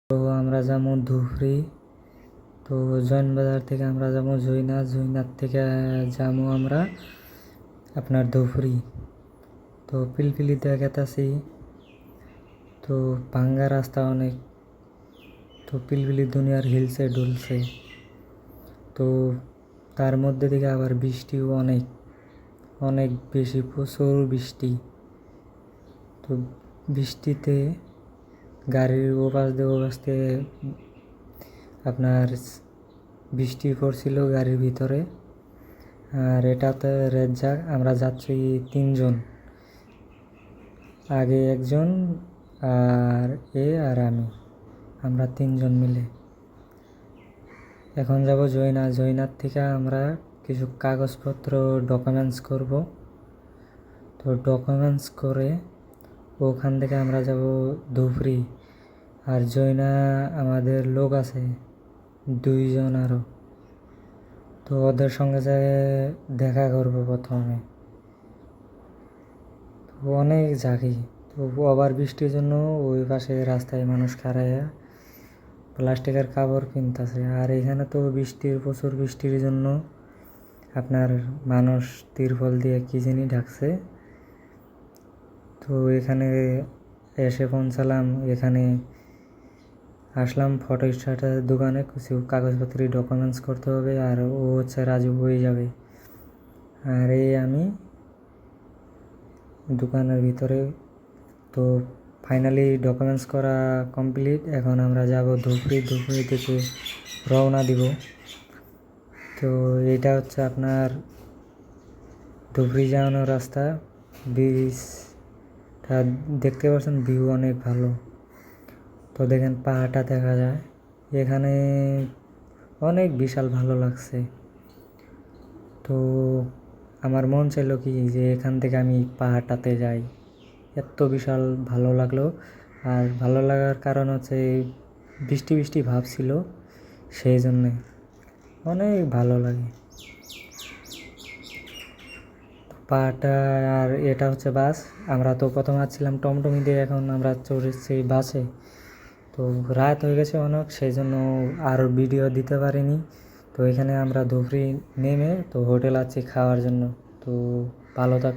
তো আমরা যাবো ধুবড়ি। তো জৈন বাজার থেকে আমরা যাবো জৈনাথ, জৈনাথ থেকে যাবো আমরা আপনার ধুবড়ি। তো পিলপিলিতে গেতাছি, তো ভাঙ্গা রাস্তা অনেক, তো পিলপিলি দুনিয়ার হিলসে ডুলছে। তো তার মধ্যে থেকে আবার বৃষ্টিও অনেক অনেক বেশি, প্রচুর বৃষ্টি। তো বৃষ্টিতে গাড়ির ওপাশ দিয়ে আপনার বৃষ্টি পড়ছিল গাড়ির ভিতরে। আর এটাতে রেজ্জাক আমরা যাচ্ছি 3 জন, আগে একজন আর আর আমি, আমরা 3 জন মিলে এখন যাব জৈনাথ। জৈনাথ থেকে আমরা কিছু কাগজপত্র ডকুমেন্টস করব। তো ডকুমেন্টস করে ওখান থেকে আমরা যাব ধুবড়ি। আর জৈনা আমাদের লোক আছে 2 জন আরও, তো ওদের সঙ্গে যায় দেখা করব প্রথমে। তো অনেক ঝাঁকি, তো আবার বৃষ্টির জন্য ওই পাশে রাস্তায় মানুষ খাড়াইয়া প্লাস্টিকের কাপড় কিনতেছে। আর এখানে তো প্রচুর বৃষ্টির জন্য আপনার মানুষ তিরপল দিয়ে কি জানি ঢাকছে। তো এখানে এসে পৌঁছালাম, এখানে আসলাম ফটো স্টাটের দোকানে, কিছু কাগজপত্র ডকুমেন্টস করতে হবে। আর ও হচ্ছে রাজু হয়ে যাবে, আর আমি দোকানের ভিতরে। তো ফাইনালি ডকুমেন্টস করা কমপ্লিট। এখন আমরা যাব ধুবড়ি। ধুবড়ি থেকে রওনা দিব। তো এটা হচ্ছে আপনার ধুবড়ি যাওয়ানোর রাস্তা। ব্রিজটা দেখতে পাচ্ছেন, ভিউ অনেক ভালো। তো দেখেন পাহাড়টা দেখা যায় এখানে, অনেক বিশাল ভালো লাগছে। তো আমার মন চাইলো কি যে এখান থেকে আমি পাহাড়টাতে যাই, এত বিশাল ভালো লাগলো। আর ভালো লাগার কারণ হচ্ছে বৃষ্টি বৃষ্টি ভাব ছিল, সেই জন্যে অনেক ভালো লাগে পাহাড়টা। আর এটা হচ্ছে বাস। আমরা তো প্রথমে আসছিলাম টমটমি দিয়ে, এখন আমরা চড়েছি বাসে। তো রাত হয়ে গেছে অনেক, সেই জন্য আর ভিডিও দিতে পারিনি। তো এখানে আমরা ধুবড়ি নেমে তো হোটেল আছি খাওয়ার জন্য। তো ভালো থাক।